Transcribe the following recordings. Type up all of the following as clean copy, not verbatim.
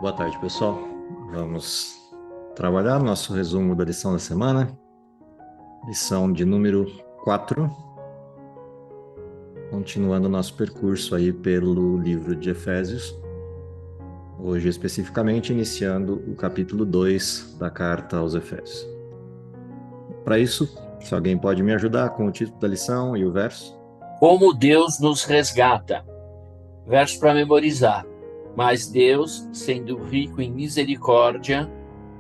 Boa tarde, pessoal. Vamos trabalhar nosso resumo da lição da semana. Lição de número 4. Continuando nosso percurso aí pelo livro de Efésios. Hoje, especificamente, iniciando o capítulo 2 da carta aos Efésios. Para isso, se alguém pode me ajudar com o título da lição e o verso. Como Deus nos resgata. Verso para memorizar. Mas Deus, sendo rico em misericórdia,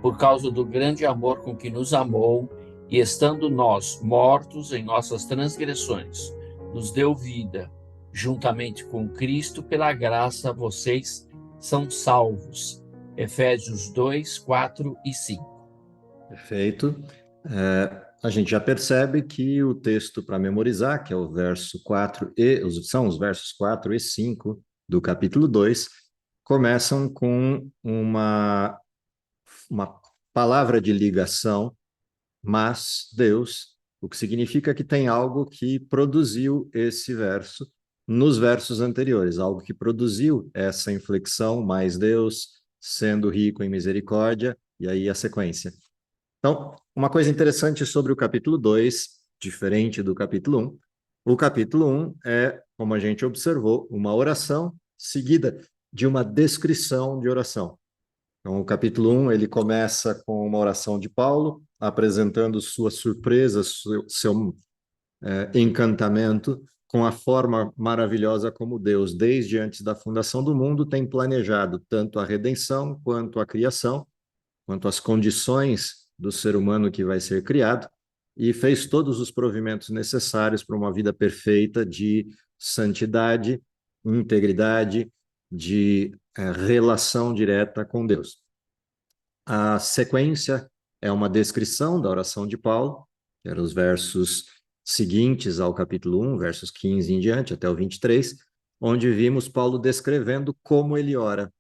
por causa do grande amor com que nos amou, e estando nós mortos em nossas transgressões, nos deu vida. Juntamente com Cristo, pela graça, vocês são salvos. Efésios 2, 4 e 5. Perfeito. A gente já percebe que o texto para memorizar, que é o verso 4 são os versos 4 e 5 do capítulo 2, começam com uma palavra de ligação, mas Deus, o que significa que tem algo que produziu esse verso nos versos anteriores, algo que produziu essa inflexão, mas Deus, sendo rico em misericórdia, e aí a sequência. Então, uma coisa interessante sobre o capítulo 2, diferente do capítulo 1, o capítulo 1 é, como a gente observou, uma oração seguida de uma descrição de oração. Então, o capítulo 1, ele começa com uma oração de Paulo, apresentando sua surpresa, seu encantamento com a forma maravilhosa como Deus, desde antes da fundação do mundo, tem planejado tanto a redenção quanto a criação, quanto às condições do ser humano que vai ser criado, e fez todos os provimentos necessários para uma vida perfeita de santidade, integridade, de relação direta com Deus. A sequência é uma descrição da oração de Paulo, que eram os versos seguintes ao capítulo 1, versos 15 em diante, até o 23, onde vimos Paulo descrevendo como ele ora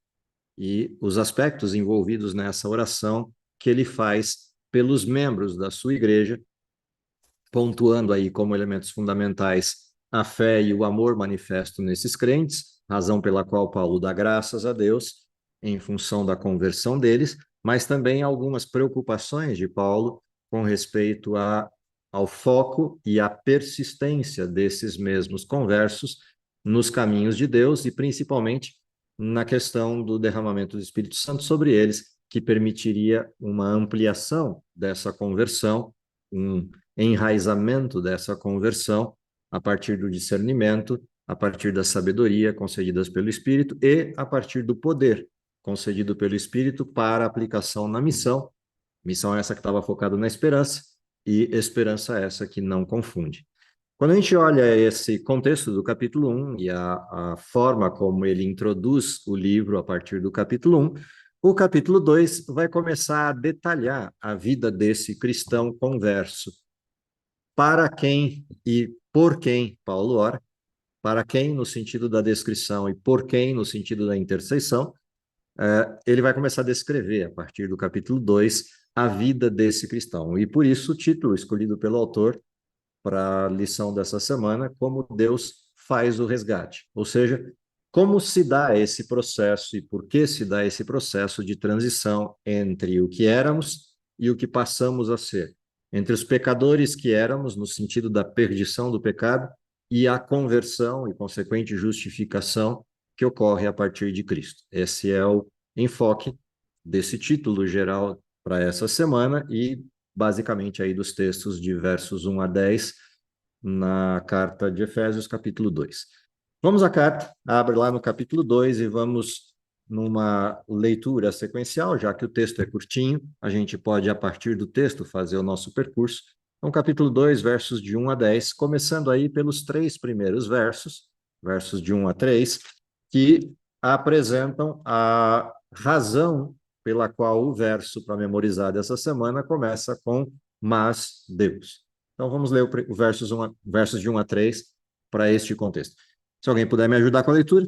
e os aspectos envolvidos nessa oração que ele faz pelos membros da sua igreja, pontuando aí como elementos fundamentais a fé e o amor manifesto nesses crentes, razão pela qual Paulo dá graças a Deus em função da conversão deles, mas também algumas preocupações de Paulo com respeito ao foco e à persistência desses mesmos conversos nos caminhos de Deus e principalmente na questão do derramamento do Espírito Santo sobre eles, que permitiria uma ampliação dessa conversão, um enraizamento dessa conversão a partir do discernimento, a partir da sabedoria concedidas pelo Espírito e a partir do poder concedido pelo Espírito para aplicação na missão. Missão essa que estava focada na esperança e esperança essa que não confunde. Quando a gente olha esse contexto do capítulo 1 e a forma como ele introduz o livro a partir do capítulo 1, o capítulo 2 vai começar a detalhar a vida desse cristão converso. Para quem e por quem Paulo ora, para quem no sentido da descrição e por quem no sentido da intercessão, ele vai começar a descrever, a partir do capítulo 2, a vida desse cristão. E por isso o título escolhido pelo autor para a lição dessa semana, como Deus faz o resgate. Ou seja, como se dá esse processo e por que se dá esse processo de transição entre o que éramos e o que passamos a ser. Entre os pecadores que éramos, no sentido da perdição do pecado, e a conversão e consequente justificação que ocorre a partir de Cristo. Esse é o enfoque desse título geral para essa semana e basicamente aí dos textos de versos 1 a 10 na carta de Efésios, capítulo 2. Vamos à carta, abre lá no capítulo 2 e vamos numa leitura sequencial, já que o texto é curtinho, a gente pode, a partir do texto, fazer o nosso percurso. Então, capítulo 2, versos de 1 a 10, começando aí pelos 3 primeiros versos, versos de 1 a 3, que apresentam a razão pela qual o verso para memorizar dessa semana começa com mas Deus. Então vamos ler o versos de 1 a 3 para este contexto. Se alguém puder me ajudar com a leitura,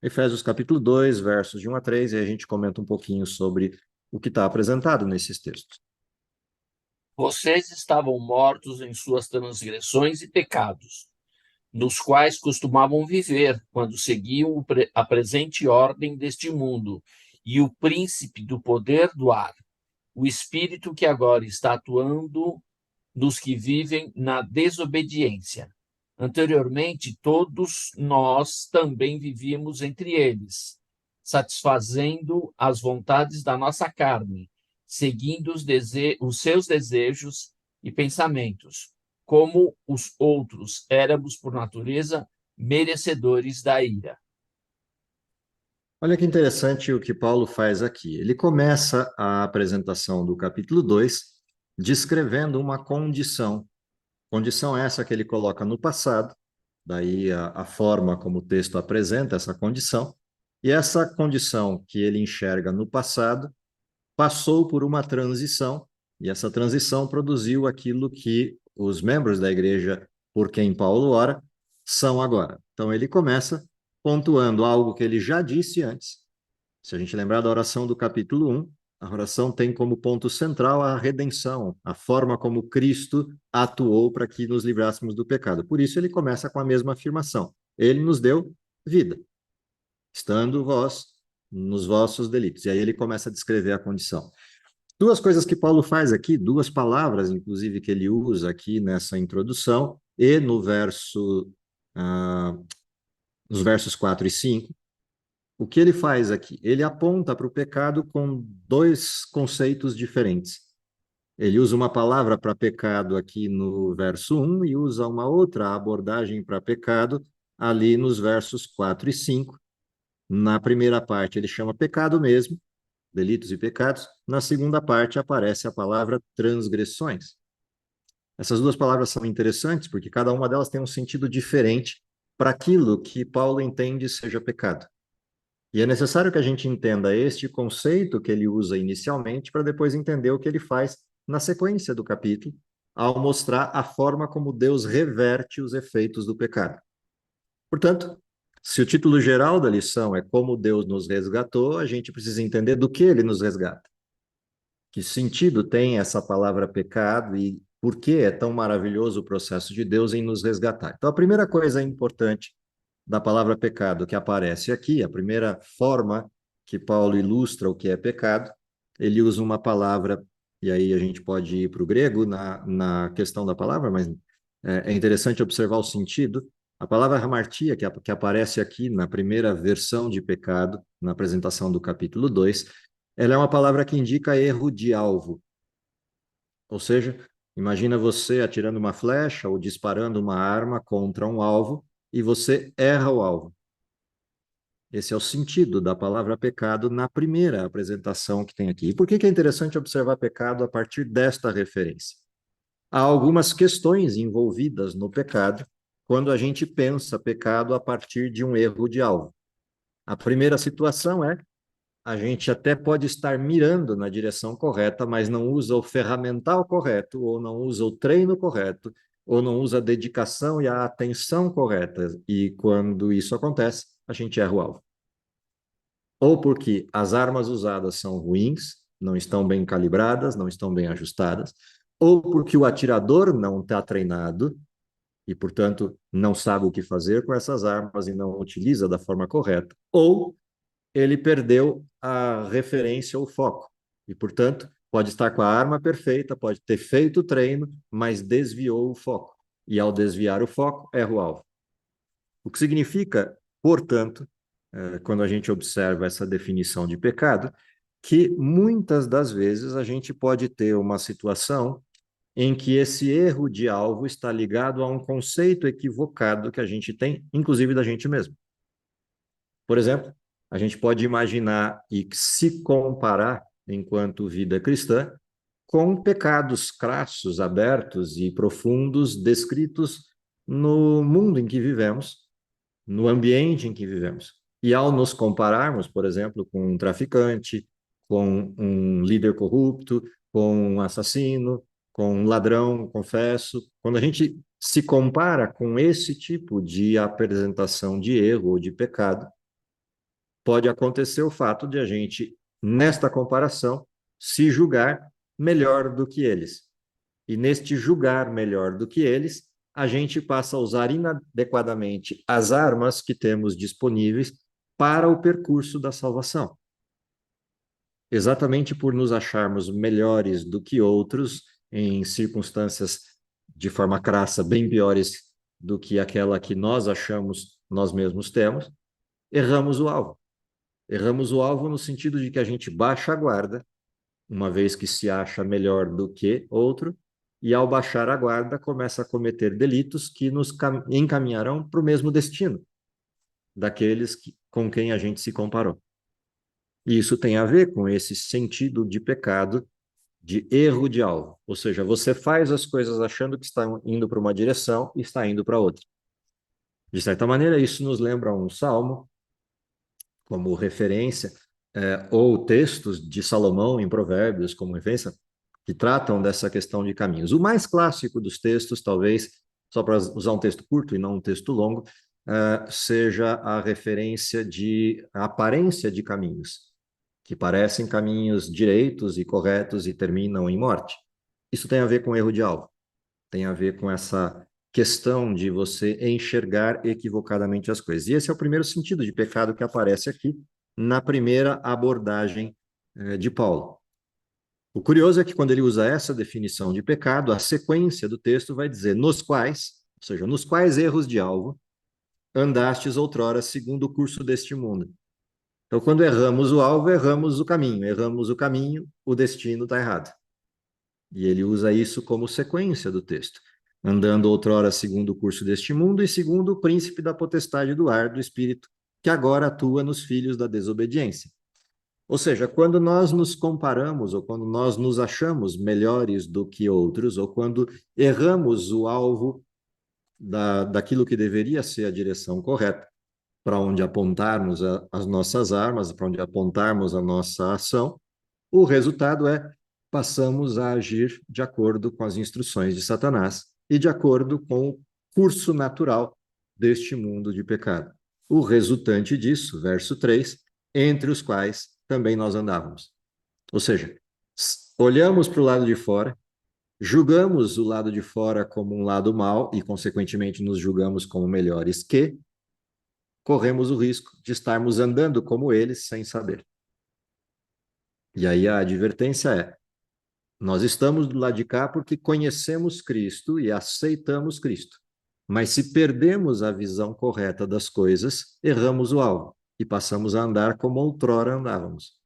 Efésios capítulo 2, versos de 1 a 3, e a gente comenta um pouquinho sobre o que está apresentado nesses textos. Vocês estavam mortos em suas transgressões e pecados, nos quais costumavam viver quando seguiam a presente ordem deste mundo e o príncipe do poder do ar, o espírito que agora está atuando nos que vivem na desobediência. Anteriormente, todos nós também vivíamos entre eles, satisfazendo as vontades da nossa carne, seguindo os seus desejos e pensamentos. Como os outros, éramos, por natureza, merecedores da ira. Olha que interessante o que Paulo faz aqui. Ele começa a apresentação do capítulo 2 descrevendo uma condição. Condição essa que ele coloca no passado, daí a forma como o texto apresenta essa condição. E essa condição que ele enxerga no passado passou por uma transição, e essa transição produziu aquilo que os membros da igreja por quem Paulo ora são agora. Então ele começa pontuando algo que ele já disse antes. Se a gente lembrar da oração do capítulo 1, a oração tem como ponto central a redenção, a forma como Cristo atuou para que nos livrássemos do pecado. Por isso ele começa com a mesma afirmação. Ele nos deu vida, estando vós nos vossos delitos. E aí ele começa a descrever a condição. Duas coisas que Paulo faz aqui, duas palavras, inclusive, que ele usa aqui nessa introdução, e no nos versos 4 e 5. O que ele faz aqui? Ele aponta para o pecado com dois conceitos diferentes. Ele usa uma palavra para pecado aqui no verso 1 e usa uma outra abordagem para pecado ali nos versos 4 e 5. Na primeira parte, ele chama pecado mesmo, delitos e pecados. Na segunda parte, aparece a palavra transgressões. Essas duas palavras são interessantes porque cada uma delas tem um sentido diferente para aquilo que Paulo entende seja pecado. E é necessário que a gente entenda este conceito que ele usa inicialmente para depois entender o que ele faz na sequência do capítulo, ao mostrar a forma como Deus reverte os efeitos do pecado. Portanto, se o título geral da lição é como Deus nos resgatou, a gente precisa entender do que ele nos resgata. Que sentido tem essa palavra pecado e por que é tão maravilhoso o processo de Deus em nos resgatar. Então, a primeira coisa importante da palavra pecado que aparece aqui, a primeira forma que Paulo ilustra o que é pecado, ele usa uma palavra, e aí a gente pode ir para o grego na questão da palavra, mas é interessante observar o sentido. A palavra hamartia, que aparece aqui na primeira versão de pecado, na apresentação do capítulo 2, ela é uma palavra que indica erro de alvo. Ou seja, imagina você atirando uma flecha ou disparando uma arma contra um alvo, e você erra o alvo. Esse é o sentido da palavra pecado na primeira apresentação que tem aqui. E por que é interessante observar pecado a partir desta referência? Há algumas questões envolvidas no pecado quando a gente pensa pecado a partir de um erro de alvo. A primeira situação é a gente até pode estar mirando na direção correta, mas não usa o ferramental correto, ou não usa o treino correto, ou não usa a dedicação e a atenção correta. E quando isso acontece, a gente erra o alvo. Ou porque as armas usadas são ruins, não estão bem calibradas, não estão bem ajustadas, ou porque o atirador não está treinado e, portanto, não sabe o que fazer com essas armas e não utiliza da forma correta, ou ele perdeu a referência ou foco. E, portanto, pode estar com a arma perfeita, pode ter feito o treino, mas desviou o foco. E, ao desviar o foco, erra o alvo. O que significa, portanto, quando a gente observa essa definição de pecado, que muitas das vezes a gente pode ter uma situação em que esse erro de alvo está ligado a um conceito equivocado que a gente tem, inclusive da gente mesmo. Por exemplo, a gente pode imaginar e se comparar, enquanto vida cristã, com pecados crassos, abertos e profundos descritos no mundo em que vivemos, no ambiente em que vivemos. E ao nos compararmos, por exemplo, com um traficante, com um líder corrupto, com um assassino, com um ladrão, confesso, quando a gente se compara com esse tipo de apresentação de erro ou de pecado, pode acontecer o fato de a gente, nesta comparação, se julgar melhor do que eles. E neste julgar melhor do que eles, a gente passa a usar inadequadamente as armas que temos disponíveis para o percurso da salvação. exatamente por nos acharmos melhores do que outros, em circunstâncias de forma crassa bem piores do que aquela que nós achamos nós mesmos temos, erramos o alvo. Erramos o alvo no sentido de que a gente baixa a guarda, uma vez que se acha melhor do que outro, e ao baixar a guarda começa a cometer delitos que nos encaminharão para o mesmo destino daqueles com quem a gente se comparou. E isso tem a ver com esse sentido de pecado, de erro de alvo. Ou seja, você faz as coisas achando que está indo para uma direção e está indo para outra. De certa maneira, isso nos lembra um salmo, como referência, ou textos de Salomão em Provérbios, como referência, que tratam dessa questão de caminhos. O mais clássico dos textos, talvez, só para usar um texto curto e não um texto longo, seja a referência de a aparência de caminhos, que parecem caminhos direitos e corretos e terminam em morte. Isso tem a ver com erro de alvo, tem a ver com essa questão de você enxergar equivocadamente as coisas. E esse é o primeiro sentido de pecado que aparece aqui na primeira abordagem de Paulo. O curioso é que quando ele usa essa definição de pecado, a sequência do texto vai dizer nos quais, ou seja, nos quais erros de alvo andastes outrora segundo o curso deste mundo. Então, quando erramos o alvo, erramos o caminho, o destino está errado. E ele usa isso como sequência do texto. Andando outrora segundo o curso deste mundo e segundo o príncipe da potestade do ar, do espírito, que agora atua nos filhos da desobediência. Ou seja, quando nós nos comparamos, ou quando nós nos achamos melhores do que outros, ou quando erramos o alvo daquilo que deveria ser a direção correta, para onde apontarmos as nossas armas, para onde apontarmos a nossa ação, o resultado é passamos a agir de acordo com as instruções de Satanás e de acordo com o curso natural deste mundo de pecado. O resultante disso, verso 3, entre os quais também nós andávamos. Ou seja, olhamos para o lado de fora, julgamos o lado de fora como um lado mau e, consequentemente, nos julgamos como melhores que, corremos o risco de estarmos andando como eles sem saber. E aí a advertência é: nós estamos do lado de cá porque conhecemos Cristo e aceitamos Cristo. Mas se perdemos a visão correta das coisas, erramos o alvo e passamos a andar como outrora andávamos.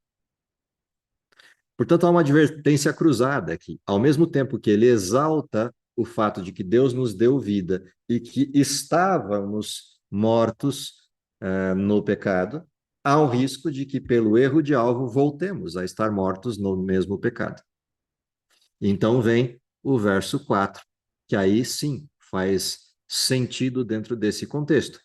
Portanto, há uma advertência cruzada aqui. Ao mesmo tempo que ele exalta o fato de que Deus nos deu vida e que estávamos mortos no pecado, há o risco de que, pelo erro de alvo, voltemos a estar mortos no mesmo pecado. Então vem o verso 4, que aí sim faz sentido dentro desse contexto.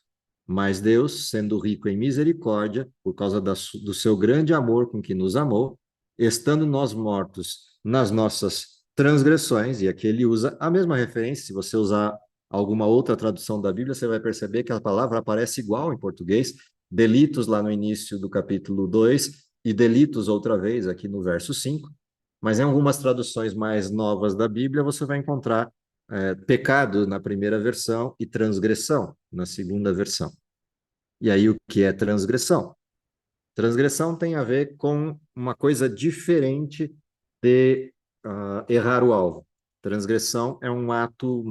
Mas Deus, sendo rico em misericórdia, por causa do seu grande amor com que nos amou, estando nós mortos nas nossas transgressões, e aqui ele usa a mesma referência, se você usar alguma outra tradução da Bíblia, você vai perceber que a palavra aparece igual em português, delitos lá no início do capítulo 2 e delitos outra vez aqui no verso 5, mas em algumas traduções mais novas da Bíblia você vai encontrar pecado na primeira versão e transgressão na segunda versão. E aí o que é transgressão? Transgressão tem a ver com uma coisa diferente de errar o alvo. Transgressão é um ato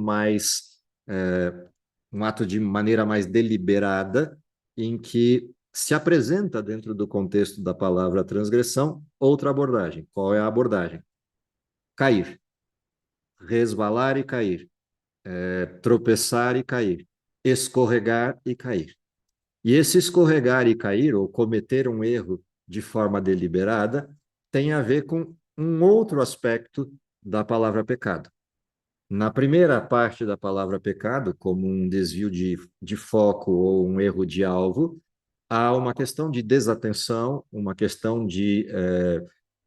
um ato de maneira mais deliberada, em que se apresenta dentro do contexto da palavra transgressão outra abordagem. Qual é a abordagem? Cair, resvalar e cair, tropeçar e cair, escorregar e cair. E esse escorregar e cair, ou cometer um erro de forma deliberada, tem a ver com um outro aspecto da palavra pecado. Na primeira parte da palavra pecado, como um desvio de foco ou um erro de alvo, há uma questão de desatenção, uma questão de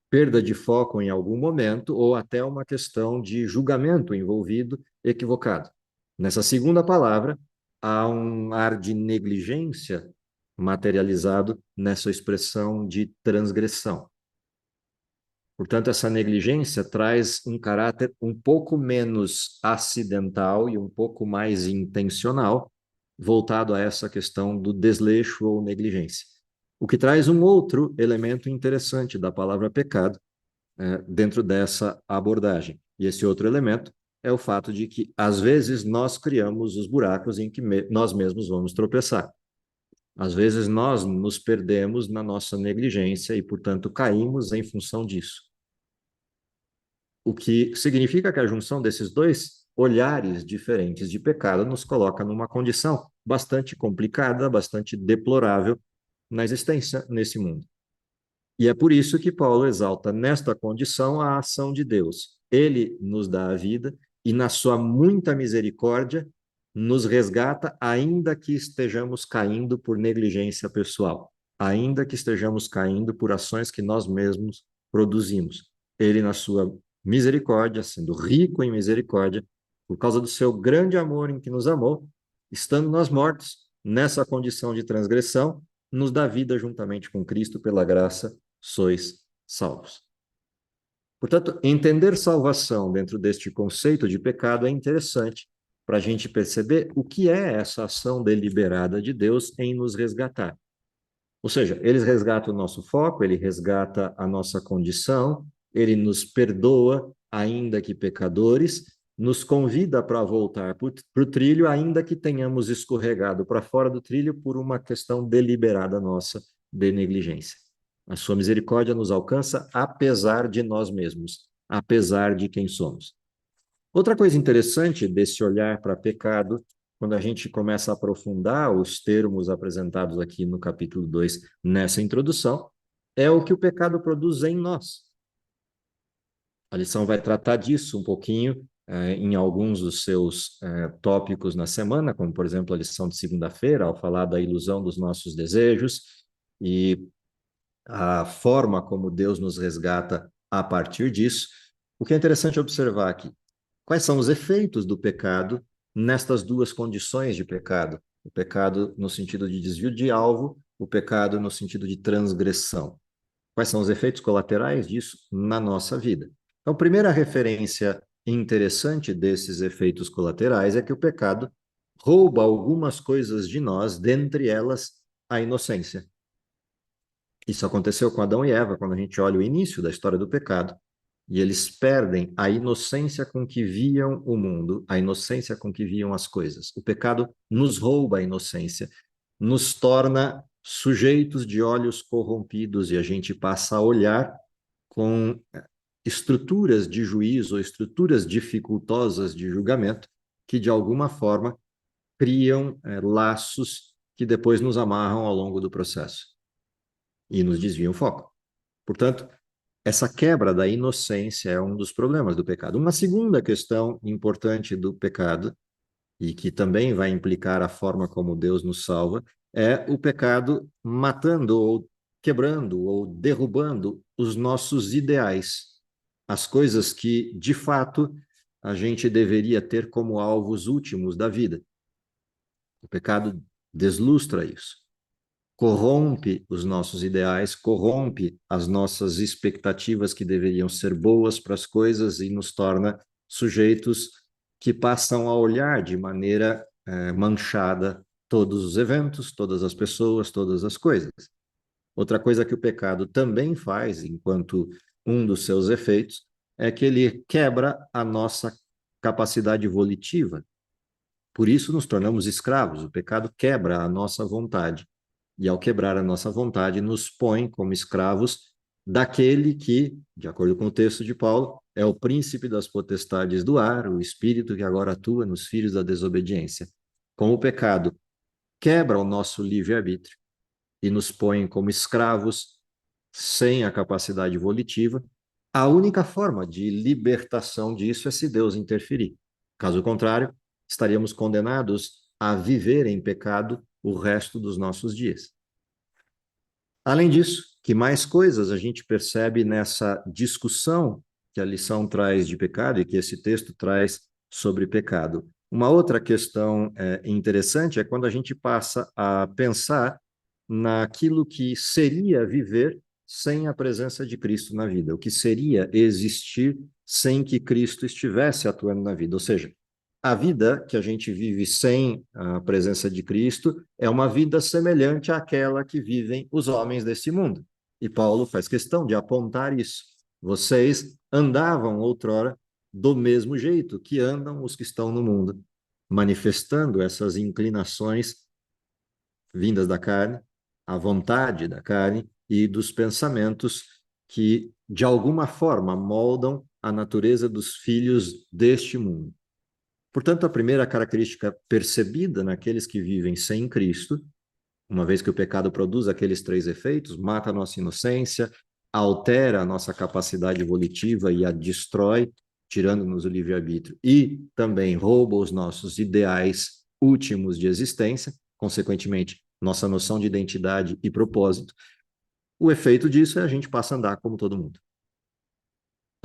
perda de foco em algum momento, ou até uma questão de julgamento envolvido equivocado. Nessa segunda palavra, há um ar de negligência materializado nessa expressão de transgressão. Portanto, essa negligência traz um caráter um pouco menos acidental e um pouco mais intencional, voltado a essa questão do desleixo ou negligência. O que traz um outro elemento interessante da palavra pecado dentro dessa abordagem. E esse outro elemento é o fato de que, às vezes, nós criamos os buracos em que nós mesmos vamos tropeçar. Às vezes, nós nos perdemos na nossa negligência e, portanto, caímos em função disso. O que significa que a junção desses dois olhares diferentes de pecado nos coloca numa condição bastante complicada, bastante deplorável na existência nesse mundo. E é por isso que Paulo exalta nesta condição a ação de Deus. Ele nos dá a vida e, na sua muita misericórdia, nos resgata, ainda que estejamos caindo por negligência pessoal, ainda que estejamos caindo por ações que nós mesmos produzimos. Ele, na sua misericórdia, sendo rico em misericórdia, por causa do seu grande amor em que nos amou, estando nós mortos nessa condição de transgressão, nos dá vida juntamente com Cristo, pela graça, sois salvos. Portanto, entender salvação dentro deste conceito de pecado é interessante para a gente perceber o que é essa ação deliberada de Deus em nos resgatar. Ou seja, ele resgata o nosso foco, ele resgata a nossa condição, ele nos perdoa, ainda que pecadores, nos convida para voltar para o trilho, ainda que tenhamos escorregado para fora do trilho por uma questão deliberada nossa de negligência. A sua misericórdia nos alcança apesar de nós mesmos, apesar de quem somos. Outra coisa interessante desse olhar para pecado, quando a gente começa a aprofundar os termos apresentados aqui no capítulo 2, nessa introdução, é o que o pecado produz em nós. A lição vai tratar disso um pouquinho em alguns dos seus tópicos na semana, como, por exemplo, a lição de segunda-feira, ao falar da ilusão dos nossos desejos e a forma como Deus nos resgata a partir disso. O que é interessante observar aqui, quais são os efeitos do pecado nestas duas condições de pecado? O pecado no sentido de desvio de alvo, o pecado no sentido de transgressão. Quais são os efeitos colaterais disso na nossa vida? Então, a primeira referência interessante desses efeitos colaterais é que o pecado rouba algumas coisas de nós, dentre elas a inocência. Isso aconteceu com Adão e Eva, quando a gente olha o início da história do pecado, e eles perdem a inocência com que viam o mundo, a inocência com que viam as coisas. O pecado nos rouba a inocência, nos torna sujeitos de olhos corrompidos, e a gente passa a olhar com estruturas de juízo, estruturas dificultosas de julgamento, que de alguma forma criam laços que depois nos amarram ao longo do processo e nos desviam o foco. Portanto, essa quebra da inocência é um dos problemas do pecado. Uma segunda questão importante do pecado, e que também vai implicar a forma como Deus nos salva, é o pecado matando ou quebrando ou derrubando os nossos ideais, as coisas que, de fato, a gente deveria ter como alvos últimos da vida. O pecado deslustra isso, corrompe os nossos ideais, corrompe as nossas expectativas que deveriam ser boas para as coisas e nos torna sujeitos que passam a olhar de maneira manchada todos os eventos, todas as pessoas, todas as coisas. Outra coisa que o pecado também faz, enquanto um dos seus efeitos, é que ele quebra a nossa capacidade volitiva. Por isso nos tornamos escravos. O pecado quebra a nossa vontade. E ao quebrar a nossa vontade, nos põe como escravos daquele que, de acordo com o texto de Paulo, é o príncipe das potestades do ar, o espírito que agora atua nos filhos da desobediência. Como o pecado quebra o nosso livre-arbítrio e nos põe como escravos sem a capacidade volitiva, a única forma de libertação disso é se Deus interferir. Caso contrário, estaríamos condenados a viver em pecado o resto dos nossos dias. Além disso, que mais coisas a gente percebe nessa discussão que a lição traz de pecado e que esse texto traz sobre pecado? Uma outra questão interessante é quando a gente passa a pensar naquilo que seria viver sem a presença de Cristo na vida, o que seria existir sem que Cristo estivesse atuando na vida. Ou seja, a vida que a gente vive sem a presença de Cristo é uma vida semelhante àquela que vivem os homens deste mundo. E Paulo faz questão de apontar isso. Vocês andavam outrora do mesmo jeito que andam os que estão no mundo, manifestando essas inclinações vindas da carne, a vontade da carne e dos pensamentos que, de alguma forma, moldam a natureza dos filhos deste mundo. Portanto, a primeira característica percebida naqueles que vivem sem Cristo, uma vez que o pecado produz aqueles três efeitos, mata a nossa inocência, altera a nossa capacidade volitiva e a destrói, tirando-nos o livre-arbítrio, e também rouba os nossos ideais últimos de existência, consequentemente, nossa noção de identidade e propósito. O efeito disso é a gente passa a andar como todo mundo.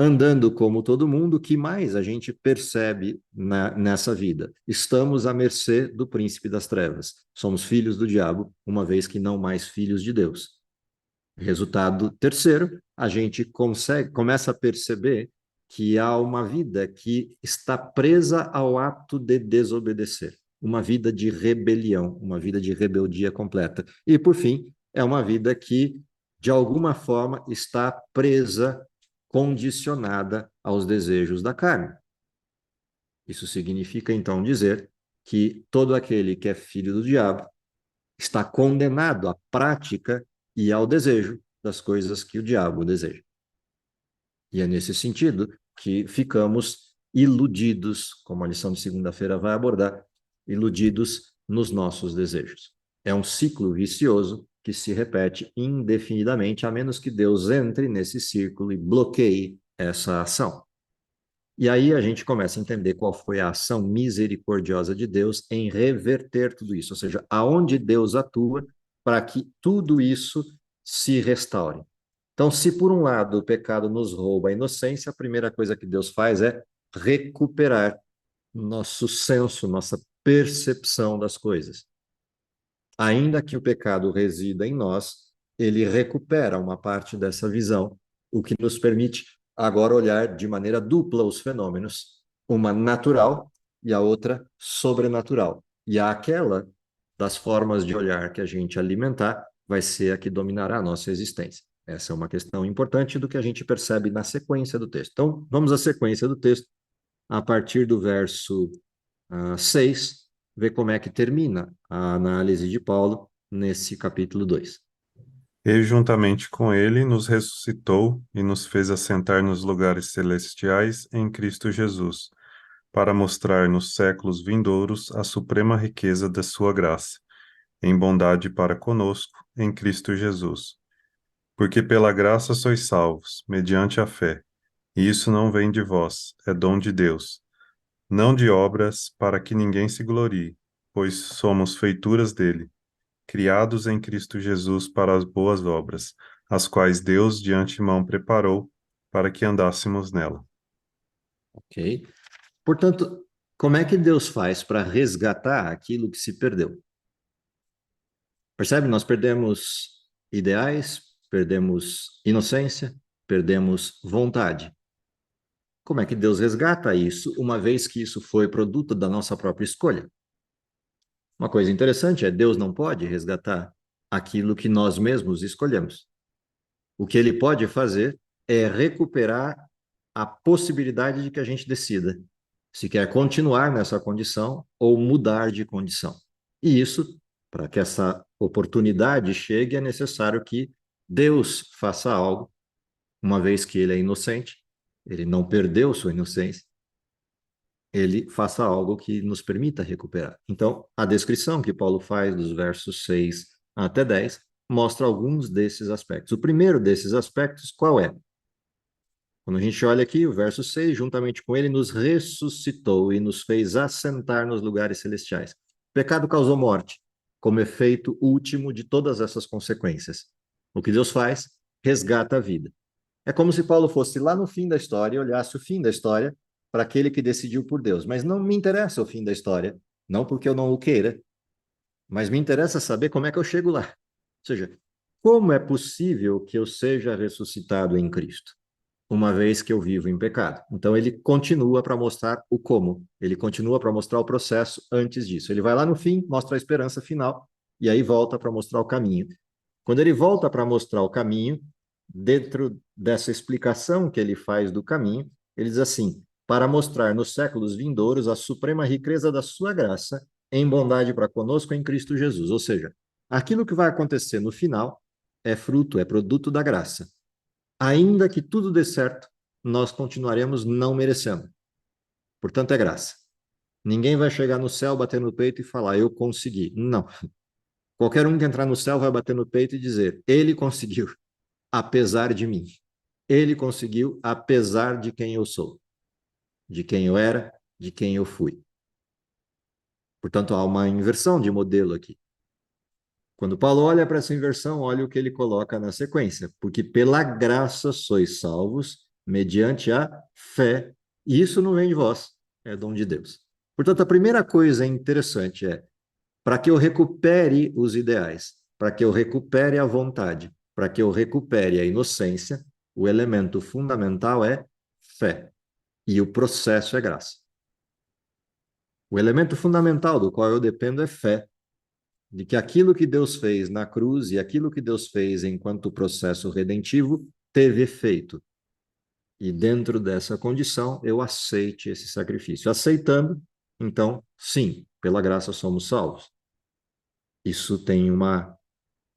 Andando como todo mundo, o que mais a gente percebe nessa vida? Estamos à mercê do príncipe das trevas. Somos filhos do diabo, uma vez que não mais filhos de Deus. Resultado terceiro, a gente começa a perceber que há uma vida que está presa ao ato de desobedecer, uma vida de rebelião, uma vida de rebeldia completa. E, por fim, é uma vida que, de alguma forma, está presa, condicionada aos desejos da carne. Isso significa, então, dizer que todo aquele que é filho do diabo está condenado à prática e ao desejo das coisas que o diabo deseja. E é nesse sentido que ficamos iludidos, como a lição de segunda-feira vai abordar, iludidos nos nossos desejos. É um ciclo vicioso que se repete indefinidamente, a menos que Deus entre nesse círculo e bloqueie essa ação. E aí a gente começa a entender qual foi a ação misericordiosa de Deus em reverter tudo isso, ou seja, aonde Deus atua para que tudo isso se restaure. Então, se por um lado o pecado nos rouba a inocência, a primeira coisa que Deus faz é recuperar nosso senso, nossa percepção das coisas. Ainda que o pecado resida em nós, ele recupera uma parte dessa visão, o que nos permite agora olhar de maneira dupla os fenômenos, uma natural e a outra sobrenatural. E aquela das formas de olhar que a gente alimentar vai ser a que dominará a nossa existência. Essa é uma questão importante do que a gente percebe na sequência do texto. Então, vamos à sequência do texto, a partir do verso 6, ver como é que termina a análise de Paulo nesse capítulo 2. E juntamente com ele nos ressuscitou e nos fez assentar nos lugares celestiais em Cristo Jesus, para mostrar nos séculos vindouros a suprema riqueza da sua graça, em bondade para conosco, em Cristo Jesus. Porque pela graça sois salvos, mediante a fé, e isso não vem de vós, é dom de Deus, não de obras, para que ninguém se glorie, pois somos feituras dele, criados em Cristo Jesus para as boas obras, as quais Deus de antemão preparou para que andássemos nela. Ok? Portanto, como é que Deus faz para resgatar aquilo que se perdeu? Percebe? Nós perdemos ideais, perdemos inocência, perdemos vontade. Como é que Deus resgata isso, uma vez que isso foi produto da nossa própria escolha? Uma coisa interessante é Deus não pode resgatar aquilo que nós mesmos escolhemos. O que ele pode fazer é recuperar a possibilidade de que a gente decida se quer continuar nessa condição ou mudar de condição. E isso, para que essa oportunidade chegue, é necessário que Deus faça algo, uma vez que ele é inocente, ele não perdeu sua inocência, ele faça algo que nos permita recuperar. Então, a descrição que Paulo faz dos versos 6 até 10 mostra alguns desses aspectos. O primeiro desses aspectos, qual é? Quando a gente olha aqui, o verso 6, juntamente com ele, nos ressuscitou e nos fez assentar nos lugares celestiais. O pecado causou morte, como efeito último de todas essas consequências. O que Deus faz? Resgata a vida. É como se Paulo fosse lá no fim da história e olhasse o fim da história para aquele que decidiu por Deus. Mas não me interessa o fim da história, não porque eu não o queira, mas me interessa saber como é que eu chego lá. Ou seja, como é possível que eu seja ressuscitado em Cristo? uma vez que eu vivo em pecado. Então ele continua para mostrar o como, ele continua para mostrar o processo antes disso. Ele vai lá no fim, mostra a esperança final, e aí volta para mostrar o caminho. Quando ele volta para mostrar o caminho, dentro dessa explicação que ele faz do caminho, ele diz assim: para mostrar nos séculos vindouros a suprema riqueza da sua graça em bondade para conosco em Cristo Jesus. Ou seja, aquilo que vai acontecer no final é fruto, é produto da graça. Ainda que tudo dê certo, nós continuaremos não merecendo. Portanto, é graça. Ninguém vai chegar no céu, bater no peito e falar, eu consegui. Não. Qualquer um que entrar no céu vai bater no peito e dizer, ele conseguiu, apesar de mim. Ele conseguiu, apesar de quem eu sou, de quem eu era, de quem eu fui. Portanto, há uma inversão de modelo aqui. Quando Paulo olha para essa inversão, olha o que ele coloca na sequência. Porque pela graça sois salvos, mediante a fé. E isso não vem de vós, é dom de Deus. Portanto, a primeira coisa interessante é, para que eu recupere os ideais, para que eu recupere a vontade, para que eu recupere a inocência, o elemento fundamental é fé. E o processo é graça. O elemento fundamental do qual eu dependo é fé, de que aquilo que Deus fez na cruz e aquilo que Deus fez enquanto processo redentivo teve efeito. E dentro dessa condição, eu aceite esse sacrifício. Aceitando, então, sim, pela graça somos salvos. Isso tem uma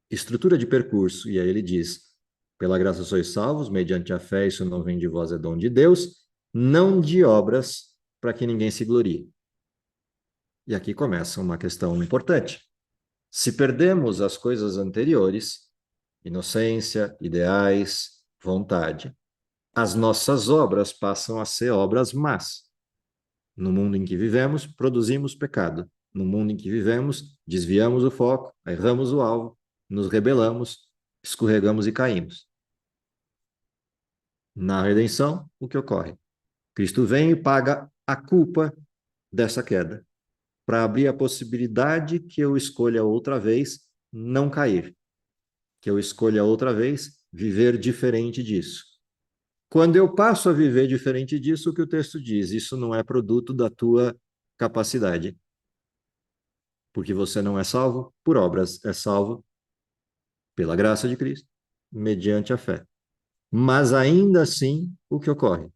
estrutura de percurso, e aí ele diz: pela graça sois salvos, mediante a fé, isso não vem de vós, é dom de Deus, não de obras, para que ninguém se glorie. E aqui começa uma questão importante. Se perdemos as coisas anteriores, inocência, ideais, vontade, as nossas obras passam a ser obras más. No mundo em que vivemos, produzimos pecado. No mundo em que vivemos, desviamos o foco, erramos o alvo, nos rebelamos, escorregamos e caímos. Na redenção, o que ocorre? Cristo vem e paga a culpa dessa queda, para abrir a possibilidade que eu escolha outra vez não cair, que eu escolha outra vez viver diferente disso. Quando eu passo a viver diferente disso, o que o texto diz? Isso não é produto da tua capacidade, porque você não é salvo por obras, é salvo pela graça de Cristo, mediante a fé. Mas ainda assim, o que ocorre?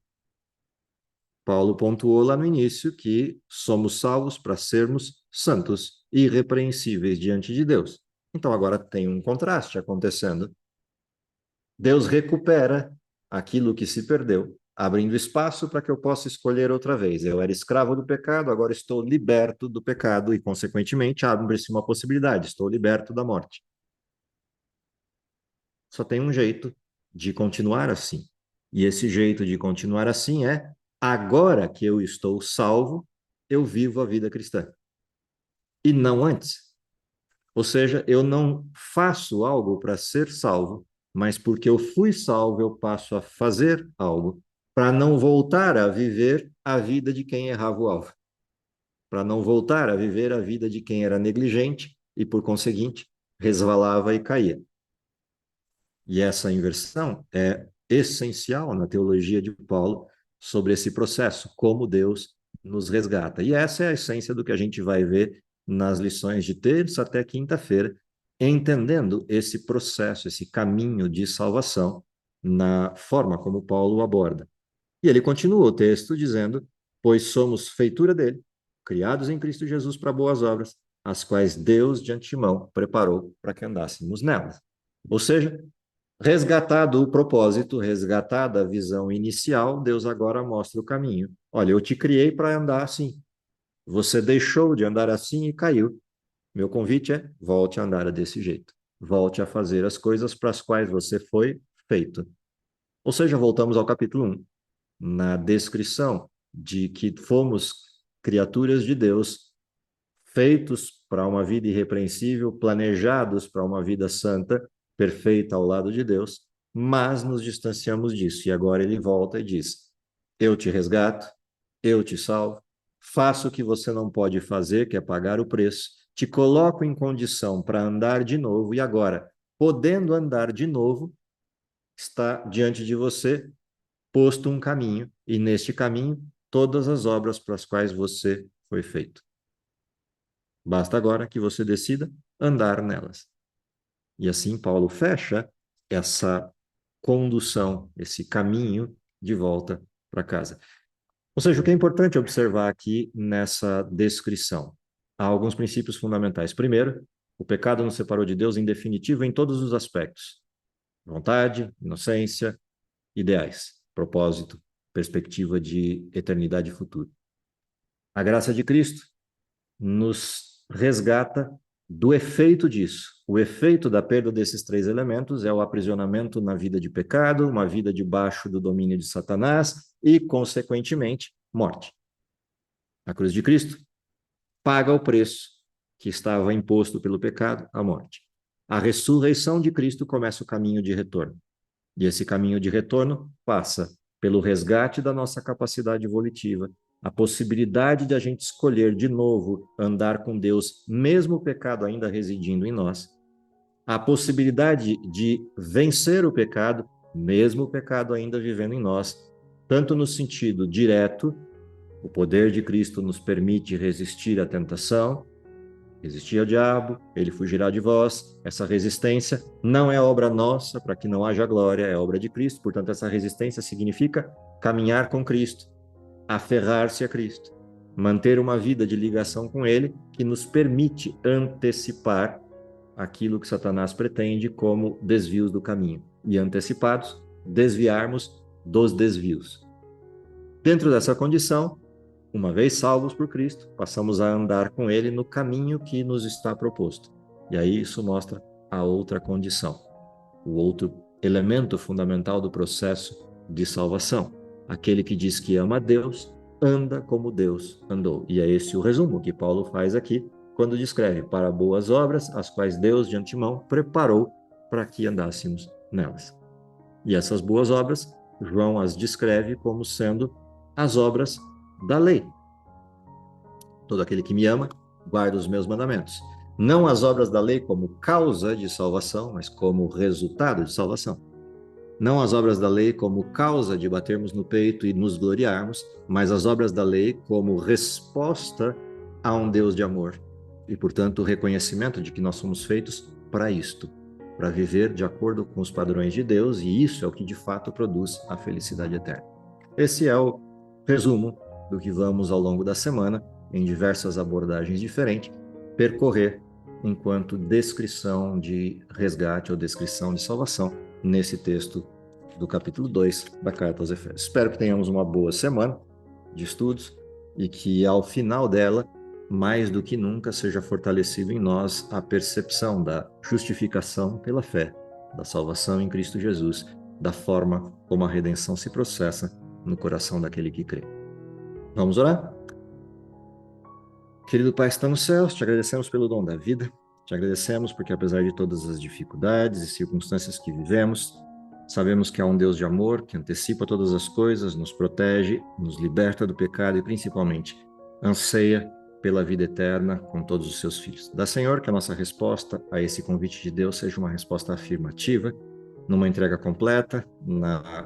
Paulo pontuou lá no início que somos salvos para sermos santos, irrepreensíveis diante de Deus. Então agora tem um contraste acontecendo. Deus recupera aquilo que se perdeu, abrindo espaço para que eu possa escolher outra vez. Eu era escravo do pecado, agora estou liberto do pecado e, consequentemente, abre-se uma possibilidade, estou liberto da morte. Só tem um jeito de continuar assim. E esse jeito de continuar assim é, agora que eu estou salvo, eu vivo a vida cristã. E não antes. Ou seja, eu não faço algo para ser salvo, mas porque eu fui salvo, eu passo a fazer algo para não voltar a viver a vida de quem errava o alvo, para não voltar a viver a vida de quem era negligente e, por conseguinte, resvalava e caía. E essa inversão é essencial na teologia de Paulo sobre esse processo, como Deus nos resgata. E essa é a essência do que a gente vai ver nas lições de terça até quinta-feira, entendendo esse processo, esse caminho de salvação na forma como Paulo aborda. E ele continua o texto dizendo: pois somos feitura dele, criados em Cristo Jesus para boas obras, as quais Deus de antemão preparou para que andássemos nelas. Ou seja, resgatado o propósito, resgatada a visão inicial, Deus agora mostra o caminho. Olha, eu te criei para andar assim. Você deixou de andar assim e caiu. Meu convite é: volte a andar desse jeito. Volte a fazer as coisas para as quais você foi feito. Ou seja, voltamos ao capítulo 1, na descrição de que fomos criaturas de Deus, feitos para uma vida irrepreensível, planejados para uma vida santa, perfeita ao lado de Deus, mas nos distanciamos disso. E agora ele volta e diz: eu te resgato, eu te salvo, faço o que você não pode fazer, que é pagar o preço, te coloco em condição para andar de novo, e agora, podendo andar de novo, está diante de você posto um caminho, e neste caminho, todas as obras para as quais você foi feito. Basta agora que você decida andar nelas. E assim Paulo fecha essa condução, esse caminho de volta para casa. Ou seja, o que é importante observar aqui nessa descrição? Há alguns princípios fundamentais. Primeiro, o pecado nos separou de Deus em definitivo em todos os aspectos: vontade, inocência, ideais, propósito, perspectiva de eternidade futura. A graça de Cristo nos resgata do efeito disso. O efeito da perda desses três elementos é o aprisionamento na vida de pecado, uma vida debaixo do domínio de Satanás e, consequentemente, morte. A cruz de Cristo paga o preço que estava imposto pelo pecado, a morte. A ressurreição de Cristo começa o caminho de retorno. E esse caminho de retorno passa pelo resgate da nossa capacidade volitiva, a possibilidade de a gente escolher de novo andar com Deus, mesmo o pecado ainda residindo em nós, a possibilidade de vencer o pecado, mesmo o pecado ainda vivendo em nós, tanto no sentido direto, o poder de Cristo nos permite resistir à tentação, resistir ao diabo, ele fugirá de vós. Essa resistência não é obra nossa, para que não haja glória, é obra de Cristo. Portanto, essa resistência significa caminhar com Cristo, aferrar-se a Cristo, manter uma vida de ligação com Ele, que nos permite antecipar aquilo que Satanás pretende como desvios do caminho. E antecipados, desviarmos dos desvios. Dentro dessa condição, uma vez salvos por Cristo, passamos a andar com Ele no caminho que nos está proposto. E aí isso mostra a outra condição, o outro elemento fundamental do processo de salvação. Aquele que diz que ama a Deus, anda como Deus andou. E é esse o resumo que Paulo faz aqui, quando descreve: para boas obras, as quais Deus de antemão preparou para que andássemos nelas. E essas boas obras, João as descreve como sendo as obras da lei. Todo aquele que me ama, guarda os meus mandamentos. Não as obras da lei como causa de salvação, mas como resultado de salvação. Não as obras da lei como causa de batermos no peito e nos gloriarmos, mas as obras da lei como resposta a um Deus de amor. E, portanto, o reconhecimento de que nós somos feitos para isto, para viver de acordo com os padrões de Deus, e isso é o que de fato produz a felicidade eterna. Esse é o resumo do que vamos, ao longo da semana, em diversas abordagens diferentes, percorrer enquanto descrição de resgate ou descrição de salvação nesse texto do capítulo 2 da Carta aos Efésios. Espero que tenhamos uma boa semana de estudos e que, ao final dela, mais do que nunca, seja fortalecido em nós a percepção da justificação pela fé, da salvação em Cristo Jesus, da forma como a redenção se processa no coração daquele que crê. Vamos orar? Querido Pai, que está nos céus, te agradecemos pelo dom da vida, te agradecemos porque, apesar de todas as dificuldades e circunstâncias que vivemos, sabemos que há um Deus de amor que antecipa todas as coisas, nos protege, nos liberta do pecado e, principalmente, anseia pela vida eterna com todos os seus filhos. Dá, Senhor, que a nossa resposta a esse convite de Deus seja uma resposta afirmativa, numa entrega completa,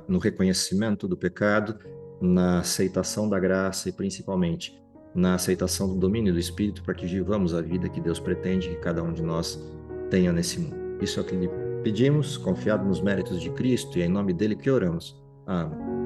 no reconhecimento do pecado, na aceitação da graça e, principalmente, na aceitação do domínio do Espírito, para que vivamos a vida que Deus pretende que cada um de nós tenha nesse mundo. Isso é o que lhe pedimos, confiado nos méritos de Cristo, e é em nome dele que oramos. Amém.